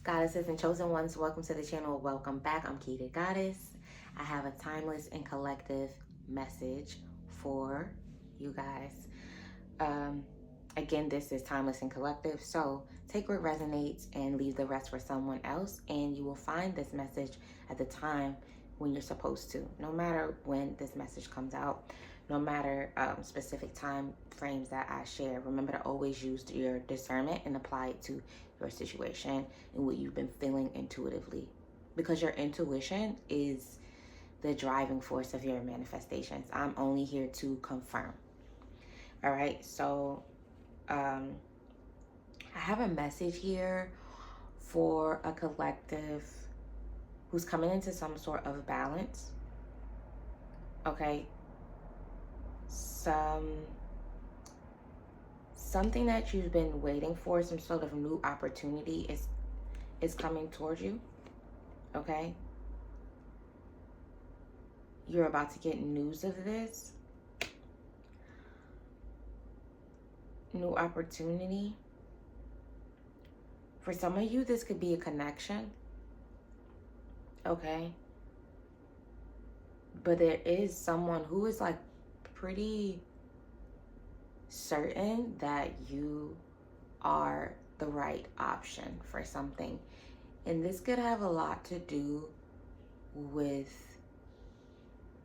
Goddesses and chosen ones, welcome to the channel. Welcome back. I'm kikigagawdess. I have a timeless and collective message for you guys. Again, this is timeless and collective, so take what resonates and leave the rest for someone else, and you will find this message at the time when you're supposed to, no matter when this message comes out, no matter specific time frames that I share. Remember to always use your discernment and apply it to your situation and what you've been feeling intuitively, because your intuition is the driving force of your manifestations. I'm only here to confirm. All right, so I have a message here for a collective who's coming into some sort of balance. Okay, something that you've been waiting for, some sort of new opportunity is coming towards you. Okay, you're about to get news of this new opportunity. For some of you, this could be a connection. Okay, but there is someone who is like pretty certain that you are the right option for something, and this could have a lot to do with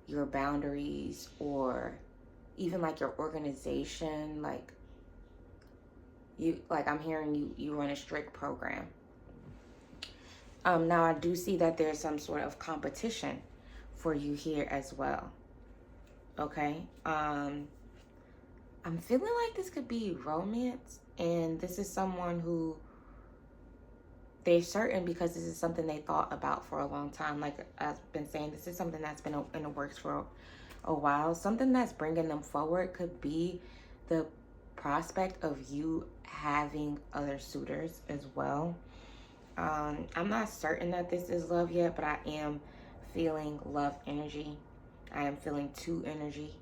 your boundaries or even like your organization. Like I'm hearing you run a strict program. Now I do see that there's some sort of competition for you here as well. Okay, I'm feeling like this could be romance, and this is someone who they're certain, because this is something they thought about for a long time. Like I've been saying, this is something that's been in the works for a while. Something that's bringing them forward could be the prospect of you having other suitors as well. I'm not certain that this is love yet, but I am feeling love energy. I am feeling two energy,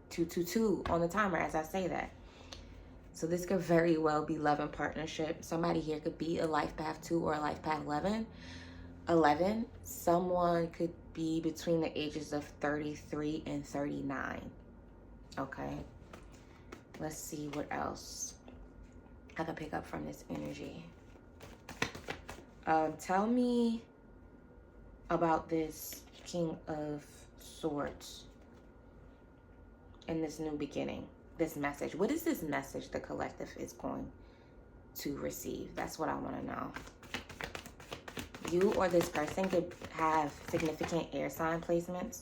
222 on the timer as I say that. So this could very well be love and partnership. Somebody here could be a life path 2 or a life path 11. Someone could be between the ages of 33 and 39. Okay. Let's see what else I can pick up from this energy. Tell me about this King of Swords and this new beginning, this message. What is this message the collective is going to receive? That's what I want to know. You or this person could have significant air sign placements.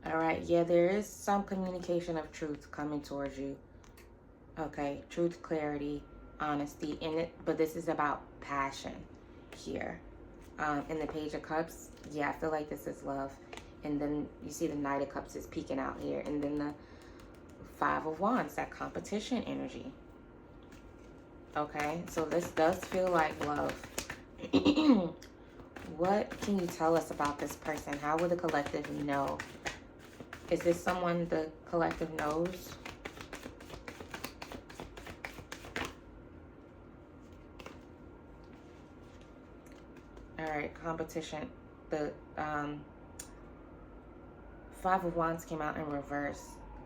All right, yeah, there is some communication of truth coming towards you. Okay, truth, clarity, honesty in it, but this is about passion here. In the Page of Cups, yeah, I feel like this is love. And then you see the Knight of Cups is peeking out here, and then the Five of Wands, that competition energy. Okay, so this does feel like love. What can you tell us about this person? How will the collective know? Is this someone the collective knows? All right, competition. The Five of Wands came out in reverse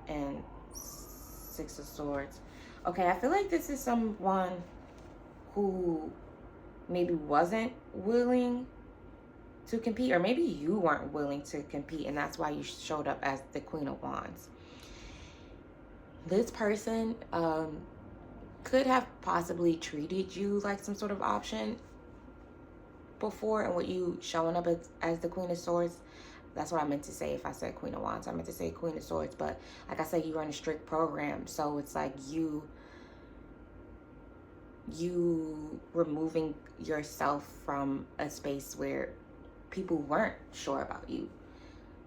and Six of Swords. Okay, I feel like this is someone who maybe wasn't willing to compete, or maybe you weren't willing to compete, and that's why you showed up as the Queen of Wands. This person could have possibly treated you like some sort of option before, and with you showing up as the Queen of Swords, that's what I meant to say. If I said Queen of Wands, I meant to say Queen of Swords. But like I said, you run a strict program, so it's like you removing yourself from a space where people weren't sure about you.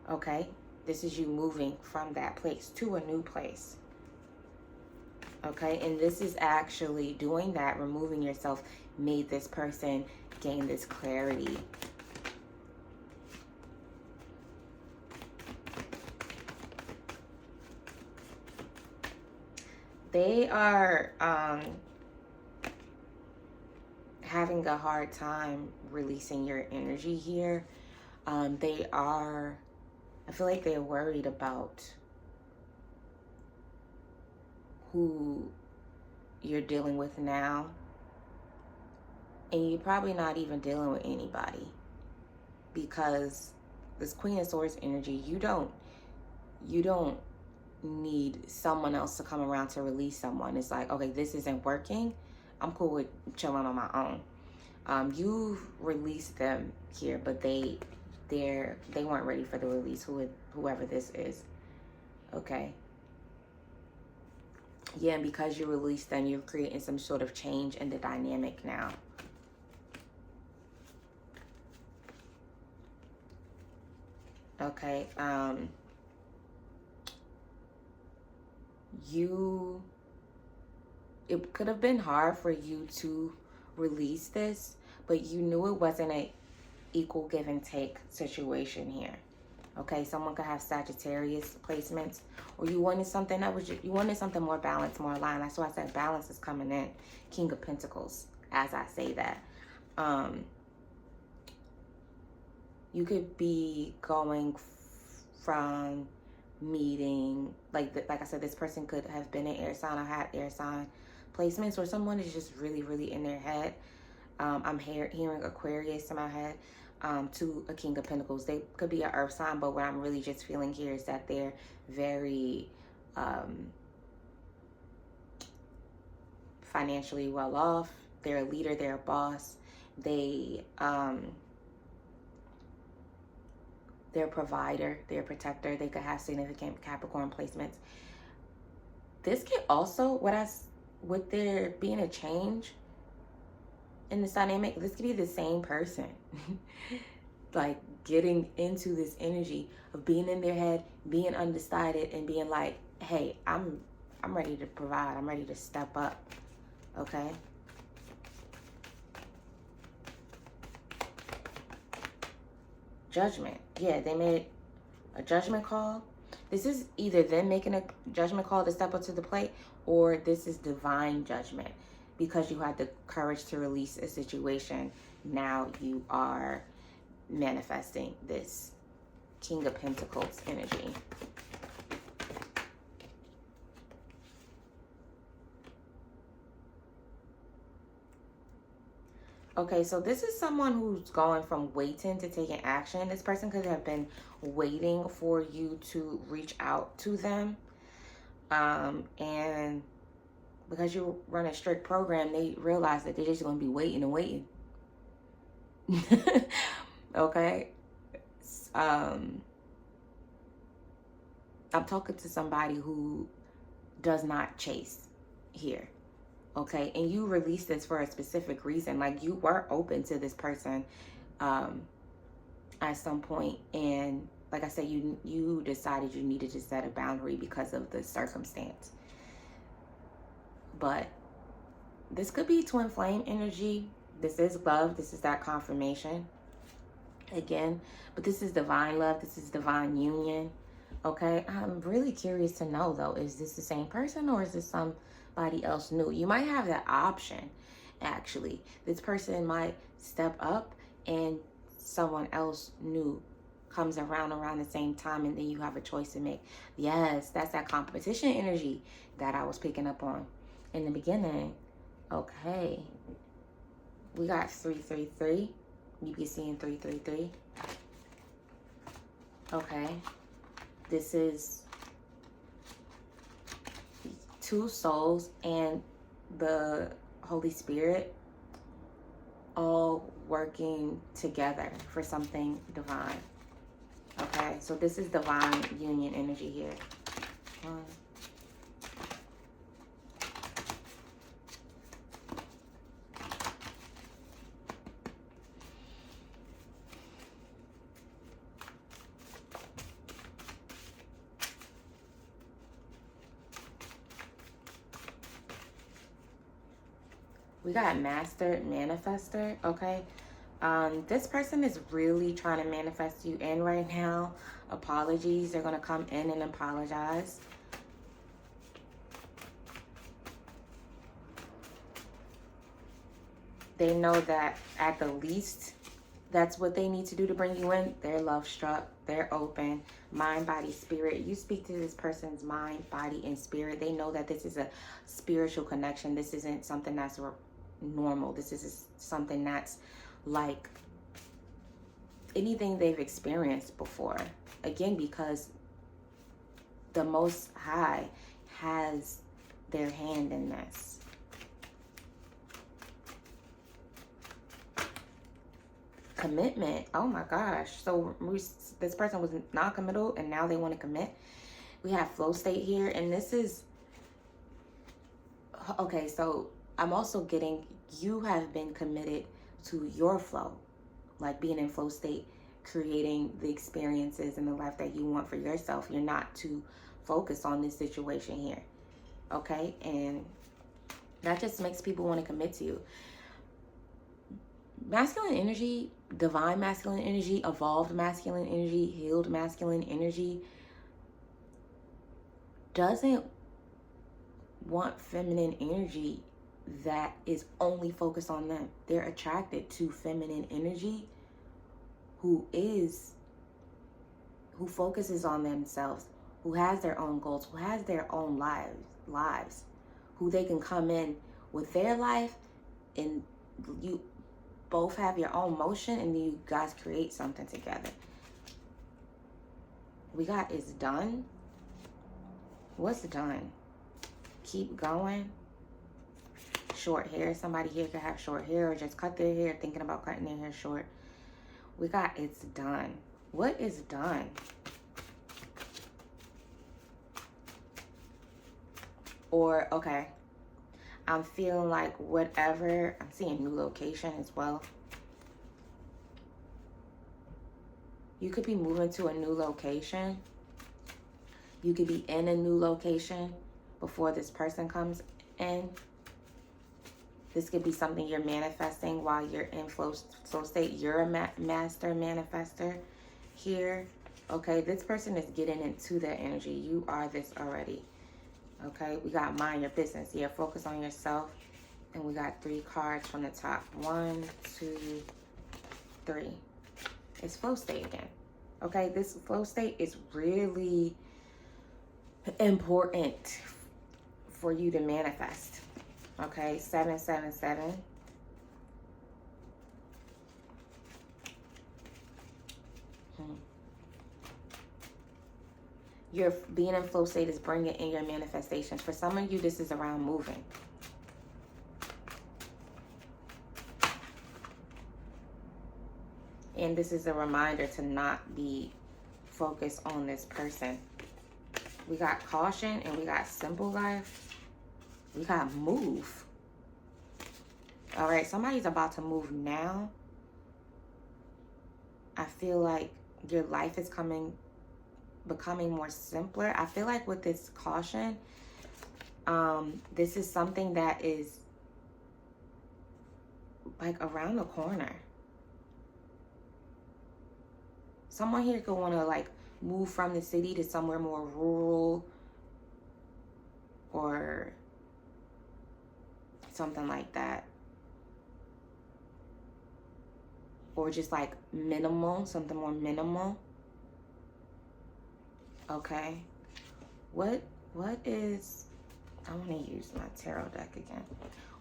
Okay, this is you moving from that place to a new place. Okay, and this is actually doing that, removing yourself, made this person gain this clarity. They are having a hard time releasing your energy here. I feel like they're worried about who you're dealing with now. And you're probably not even dealing with anybody, because this Queen of Swords energy, you don't need someone else to come around to release someone. It's like, okay, this isn't working. I'm cool with chilling on my own. You've released them here, but they weren't ready for the release, whoever this is. Okay. Yeah, and because you released them, you're creating some sort of change in the dynamic now. Okay. It could have been hard for you to release this, but you knew it wasn't a equal give and take situation here. Okay, someone could have Sagittarius placements, or you wanted something you wanted something more balanced, more aligned. That's why I said balance is coming in. King of Pentacles, as I say that. You could be going from meeting, like I said, this person could have been an air sign or had air sign placements, or someone is just really, really in their head. I'm hearing Aquarius in my head, to a King of Pentacles. They could be an earth sign, but what I'm really just feeling here is that they're very financially well off. They're a leader, they're a boss. They're a provider, they're a protector. They could have significant Capricorn placements. This could also, with there being a change in this dynamic, this could be the same person. Like getting into this energy of being in their head, being undecided, and being like, hey, I'm ready to provide. I'm ready to step up. Okay. Judgment. Yeah, they made a judgment call. This is either them making a judgment call to step up to the plate, or this is divine judgment, because you had the courage to release a situation. Now you are manifesting this King of Pentacles energy. Okay, so this is someone who's going from waiting to taking action. This person could have been waiting for you to reach out to them. And because you run a strict program, they realize that they're just going to be waiting and waiting. Okay. I'm talking to somebody who does not chase here. Okay, and you released this for a specific reason. Like, you were open to this person at some point, and like I said, you decided you needed to set a boundary because of the circumstance. But this could be twin flame energy. This is love. This is that confirmation again, but this is divine love. This is divine union. Okay, I'm really curious to know though, is this the same person, or is this somebody else new? You might have that option. Actually, this person might step up and someone else new comes around the same time, and then you have a choice to make. Yes, that's that competition energy that I was picking up on in the beginning. Okay, we got 333. You be seeing 333. Okay, this is two souls and the Holy Spirit all working together for something divine. Okay, so this is divine union energy here. We got Master Manifester. Okay, this person is really trying to manifest you in right now. Apologies, they're going to come in and apologize. They know that at the least, that's what they need to do to bring you in. They're love struck. They're open. Mind, body, spirit. You speak to this person's mind, body, and spirit. They know that this is a spiritual connection. This isn't something that's normal. This is something that's like anything they've experienced before. Again, because the Most High has their hand in this. Commitment. Oh my gosh. So this person was non-committal and now they want to commit. We have flow state here, and this is okay. So I'm also getting, you have been committed to your flow, like being in flow state, creating the experiences and the life that you want for yourself. You're not too focused on this situation here. Okay. And that just makes people want to commit to you. Masculine energy, divine masculine energy, evolved masculine energy, healed masculine energy doesn't want feminine energy that is only focused on them. They're attracted to feminine energy who focuses on themselves, who has their own goals, who has their own lives, who they can come in with their life, and you both have your own motion, and you guys create something together. We got is done. What's done? Keep going. Short hair. Somebody here could have short hair or just cut their hair, thinking about cutting their hair short. We got it's done. What is done? Or, okay, I'm feeling like whatever, I'm seeing new location as well. You could be moving to a new location. You could be in a new location before this person comes in. This could be something you're manifesting while you're in flow state. You're a master manifester here. Okay, this person is getting into their energy. You are this already. Okay, we got mind your business. Yeah, focus on yourself. And we got 3 cards from the top. 1, 2, 3. It's flow state again. Okay, this flow state is really important for you to manifest. Okay, 777. Your being in flow state is bringing in your manifestations. For some of you, this is around moving. And this is a reminder to not be focused on this person. We got caution and we got simple life. We got move. All right, somebody's about to move now. I feel like your life is becoming more simpler. I feel like with this caution, this is something that is like around the corner. Someone here could want to like move from the city to somewhere more rural or something like that. Or just like minimal, something more minimal. Okay. What is, I want to use my tarot deck again.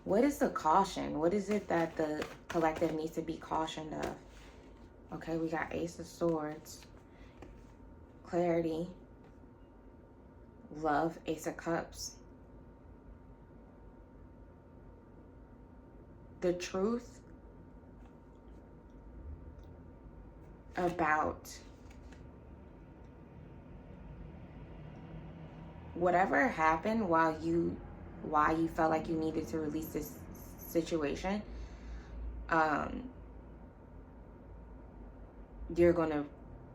What is the caution? What is it that the collective needs to be cautioned of? Okay, we got Ace of Swords, clarity, love, Ace of Cups. The truth about whatever happened while you felt like you needed to release this situation. You're going to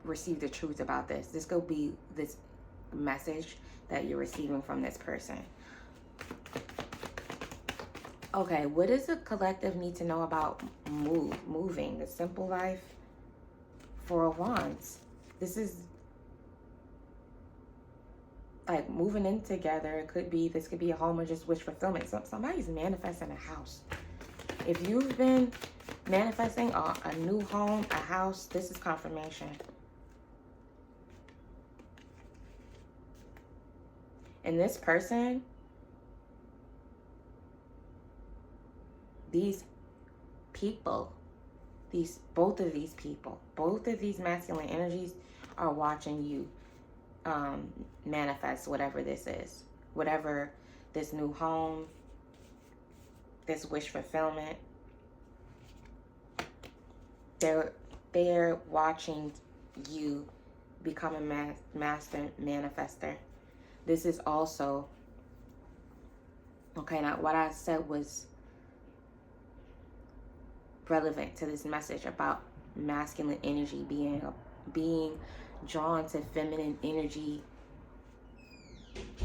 receive the truth about this. This could be this message that you're receiving from this person. Okay, what does the collective need to know about moving? The simple life, 4 of Wands. This is like moving in together. This could be a home or just wish fulfillment. So somebody's manifesting a house. If you've been manifesting a new home, a house, this is confirmation. And this person, these people, both of these masculine energies are watching you manifest whatever this is, whatever this new home, this wish fulfillment. They're watching you become a master manifester. This is also, okay, now what I said was relevant to this message about masculine energy being drawn to feminine energy.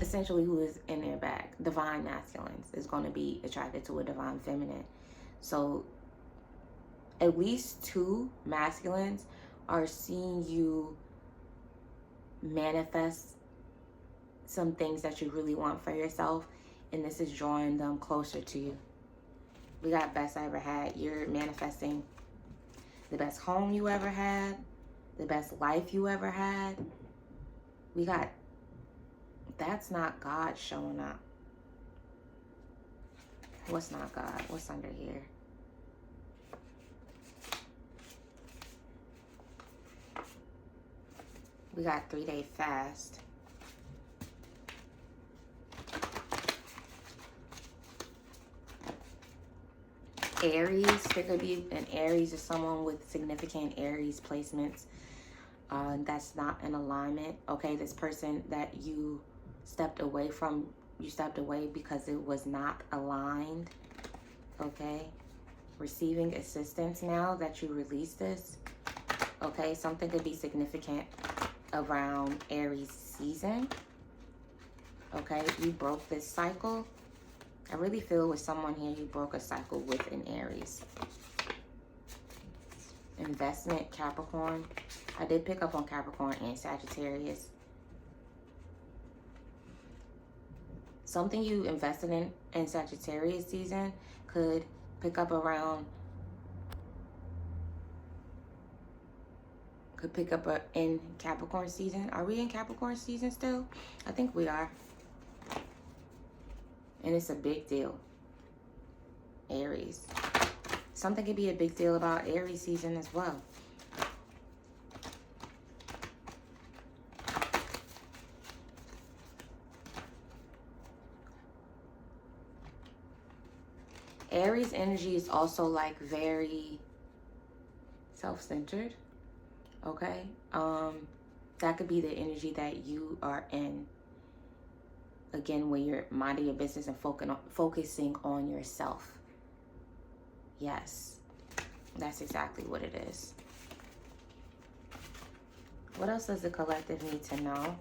Essentially, who is in their bag? Divine masculines is going to be attracted to a divine feminine. So at least 2 masculines are seeing you manifest some things that you really want for yourself, and this is drawing them closer to you. We got best I ever had. You're manifesting the best home you ever had, the best life you ever had. We got, that's not God showing up. What's not God? What's under here? We got 3-day fast. Aries, there could be an Aries or someone with significant Aries placements that's not in alignment. Okay, this person that you stepped away from, you stepped away because it was not aligned. Okay, receiving assistance now that you release this. Okay, something could be significant around Aries season. Okay, you broke this cycle. I really feel with someone here, you broke a cycle with an Aries. Investment, Capricorn. I did pick up on Capricorn and Sagittarius. Something you invested in Sagittarius season could pick up around, in Capricorn season. Are we in Capricorn season still? I think we are. And it's a big deal. Aries. Something could be a big deal about Aries season as well. Aries energy is also like very self-centered. Okay? That could be the energy that you are in. Again, when you're minding your business and focusing on yourself. Yes, that's exactly what it is. What else does the collective need to know?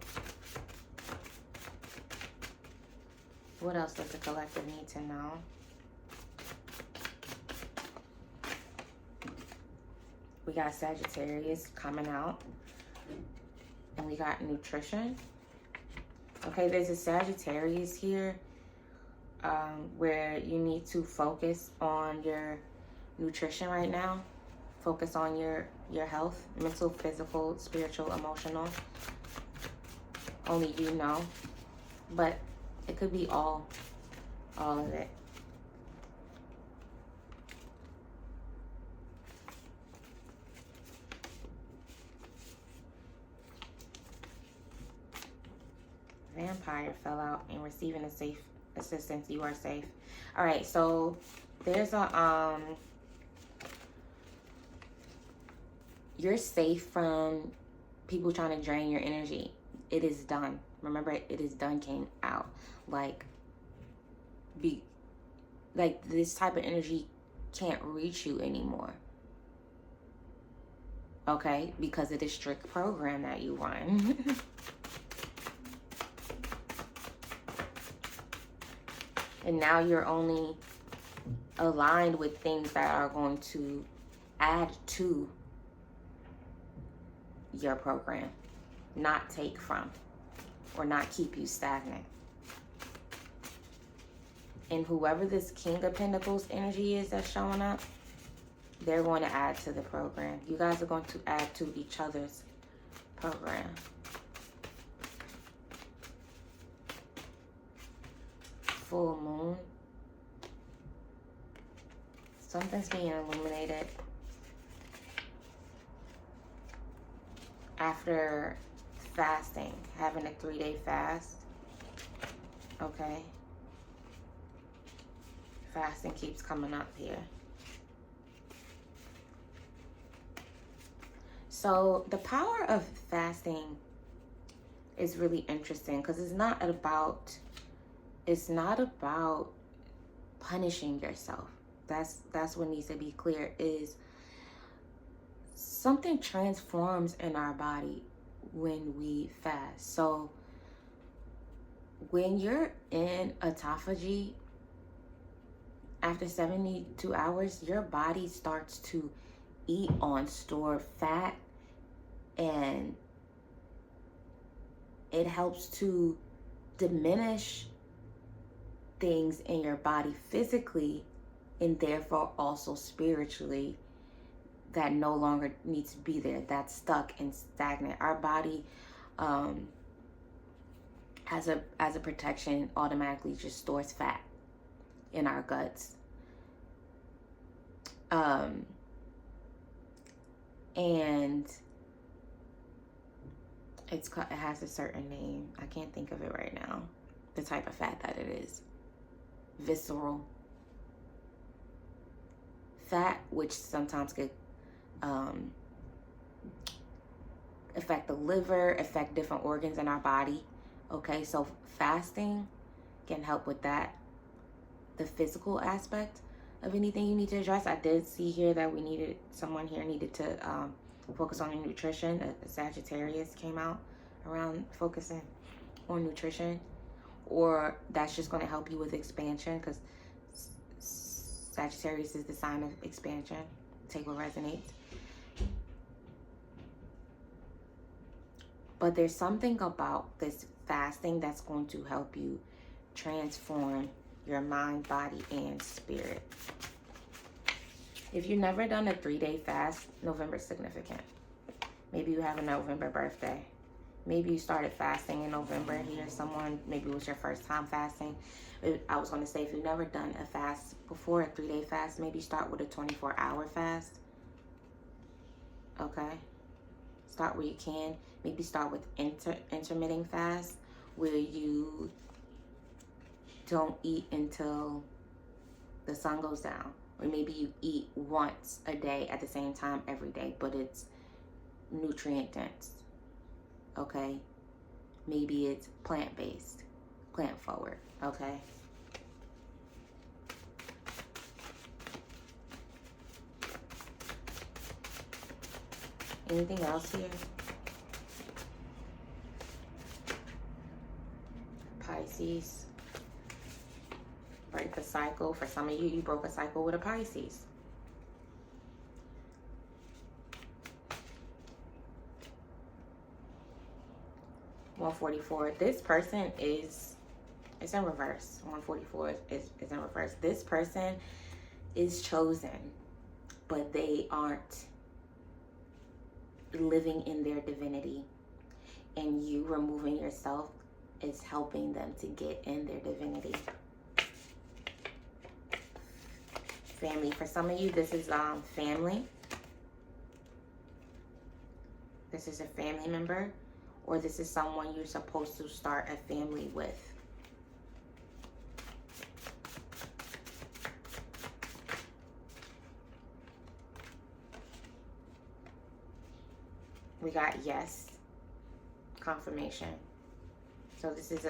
What else does the collective need to know? We got Sagittarius coming out. And we got nutrition. Okay, there's a Sagittarius here where you need to focus on your nutrition right now. Focus on your health, mental, physical, spiritual, emotional. Only you know. But it could be all of it. Vampire fell out and receiving a safe assistance. You are safe. All right, so there's a you're safe from people trying to drain your energy. It is done. Remember, it is done came out. Like this type of energy can't reach you anymore. Okay, because of the strict program that you run. And now you're only aligned with things that are going to add to your program, not take from, or not keep you stagnant. And whoever this King of Pentacles energy is that's showing up, they're going to add to the program. You guys are going to add to each other's program. Full moon. Something's being illuminated. After fasting, having a 3-day fast. Okay. Fasting keeps coming up here. So the power of fasting is really interesting because it's not about punishing yourself. That's what needs to be clear, is something transforms in our body when we fast. So when you're in autophagy, after 72 hours, your body starts to eat on stored fat, and it helps to diminish things in your body physically and therefore also spiritually that no longer needs to be there, that's stuck and stagnant. Our body as a protection automatically just stores fat in our guts. And it has a certain name. I can't think of it right now. The type of fat that it is. Visceral fat, which sometimes could affect the liver, affect different organs in our body. Okay, so fasting can help with that. The physical aspect of anything you need to address. I did see here that someone here needed to focus on nutrition. A Sagittarius came out around focusing on nutrition, or that's just going to help you with expansion, because Sagittarius is the sign of expansion. Take what resonates. But there's something about this fasting that's going to help you transform your mind, body, and spirit. If you've never done a 3-day fast, November's significant. Maybe you have a November birthday. Maybe you started fasting in November here. Maybe it was your first time fasting. I was going to say, if you've never done a fast before, a 3-day fast, maybe start with a 24-hour fast. Okay? Start where you can. Maybe start with intermittent fast, where you don't eat until the sun goes down. Or maybe you eat once a day at the same time every day, but it's nutrient dense. Okay? Maybe it's plant-based, plant-forward. Okay? Anything else here? Pisces. Break the cycle. For some of you, you broke a cycle with a Pisces. $144. This person it's in reverse. 144 is in reverse. This person is chosen, but they aren't living in their divinity. And you removing yourself is helping them to get in their divinity. Family. For some of you, this is family. This is a family member, or this is someone you're supposed to start a family with. We got yes, confirmation. So this is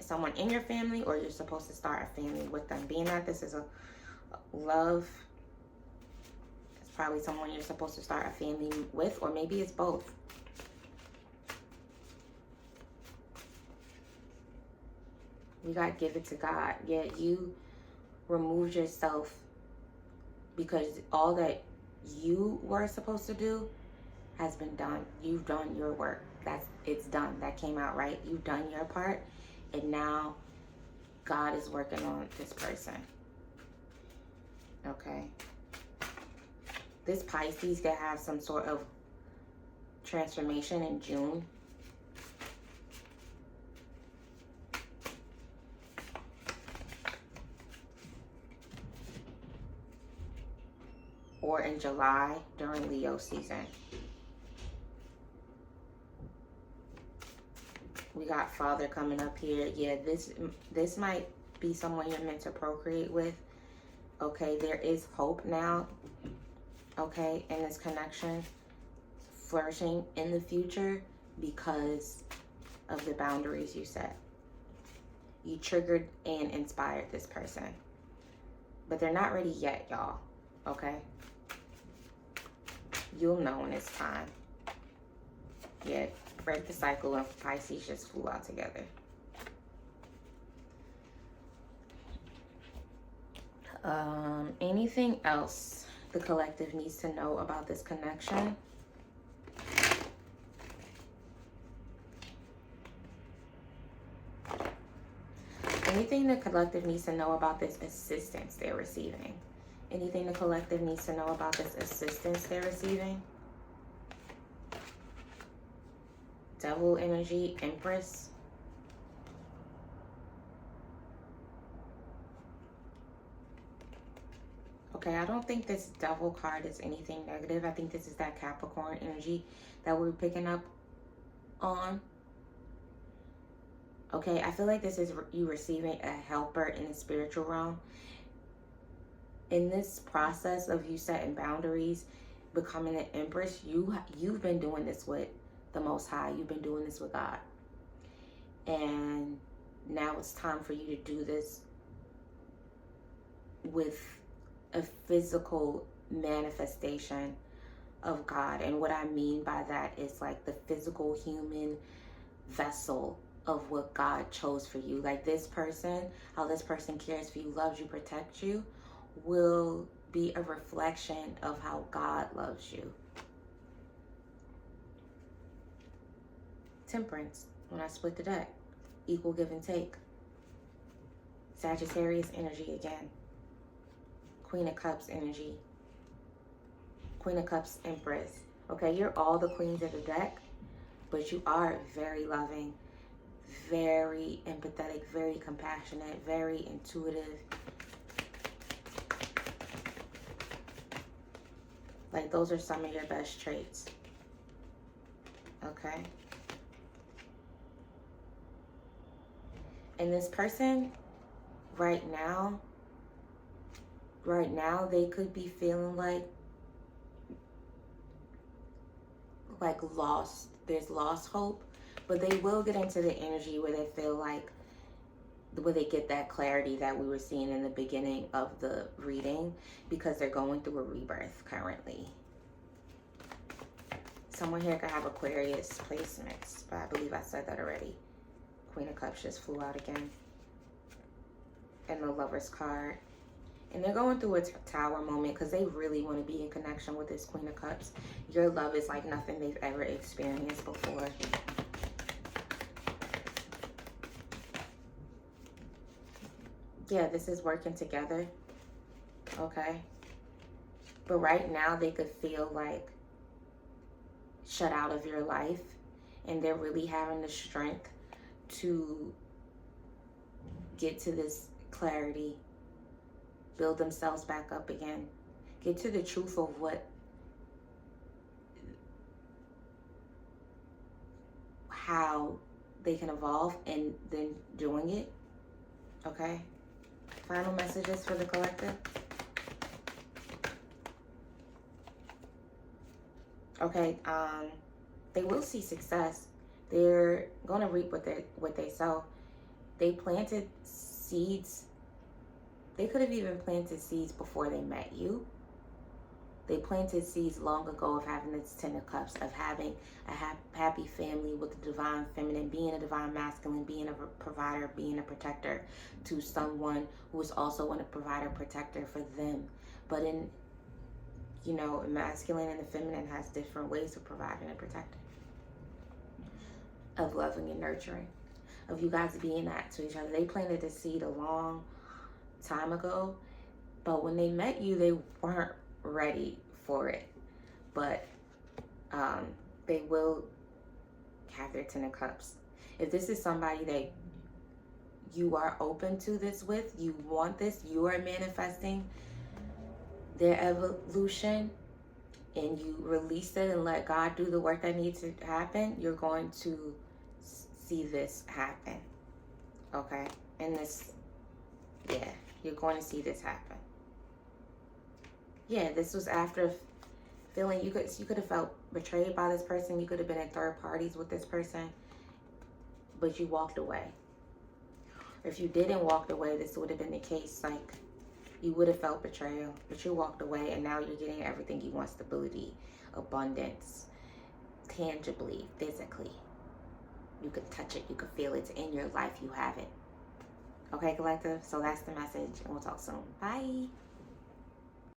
someone in your family, or you're supposed to start a family with them. Being that this is a love, it's probably someone you're supposed to start a family with, or maybe it's both. We got give it to God. Yeah, you removed yourself because all that you were supposed to do has been done. You've done your work. It's done. That came out right. You've done your part, and now God is working on this person. Okay. This Pisces could have some sort of transformation in June. Or in July during Leo season. We got Father coming up here. Yeah, this might be someone you're meant to procreate with. Okay, there is hope now. Okay, in this connection, flourishing in the future because of the boundaries you set. You triggered and inspired this person. But they're not ready yet, y'all. Okay? You'll know when it's time. Yeah, break the cycle of Pisces just flew out together. Anything else the collective needs to know about this connection? Anything the collective needs to know about this assistance they're receiving? Anything the collective needs to know about this assistance they're receiving? Devil energy, Empress. Okay, I don't think this Devil card is anything negative. I think this is that Capricorn energy that we're picking up on. Okay, I feel like this is you receiving a helper in the spiritual realm. In this process of you setting boundaries, becoming an Empress, you've been doing this with the Most High. You've been doing this with God. And now it's time for you to do this with a physical manifestation of God. And what I mean by that is like the physical human vessel of what God chose for you. Like this person, how this person cares for you, loves you, protects you, will be a reflection of how God loves you. Temperance, when I split the deck, equal give and take. Sagittarius energy again. Queen of Cups energy. Queen of Cups, Empress. Okay, you're all the queens of the deck, but you are very loving, very empathetic, very compassionate, very intuitive. Like those are some of your best traits. Okay. And this person right now, they could be feeling like lost. There's lost hope, but they will get into the energy where they feel like, where they get that clarity that we were seeing in the beginning of the reading, because they're going through a rebirth currently. Someone here could have Aquarius placements, but I believe I said that already. Queen of Cups just flew out again. And the Lover's card. And they're going through a tower moment because they really want to be in connection with this Queen of Cups. Your love is like nothing they've ever experienced before. Yeah, this is working together. Okay. But right now they could feel like shut out of your life. And they're really having the strength to get to this clarity, build themselves back up again, get to the truth of how they can evolve, and then doing it. Okay. Final messages for the collective. Okay. They will see success. They're gonna reap what they sow. They planted seeds. They could have even planted seeds before they met you. They planted seeds long ago of having this Ten of Cups, of having a happy family with the divine feminine, being a divine masculine, being a provider, being a protector to someone who is also a provider, protector for them. But in, masculine and the feminine has different ways of providing and protecting, of loving and nurturing. of you guys being that to each other. They planted the seed a long time ago, but when they met you, they weren't ready for it. But they will have their 10 of cups. If this is somebody that you are open to this with, you want this, you are manifesting their evolution, and you release it and let God do the work that needs to happen, you're going to see this happen. Okay? And this, yeah, you're going to see this happen. Yeah, this was after feeling you could have felt betrayed by this person. You could have been in third parties with this person, but you walked away. Or if you didn't walk away, this would have been the case. Like, you would have felt betrayal, but you walked away, and now you're getting everything you want: stability, abundance, tangibly, physically. You can touch it, you can feel it. It's in your life, you have it. Okay, collective? So that's the message, and we'll talk soon. Bye.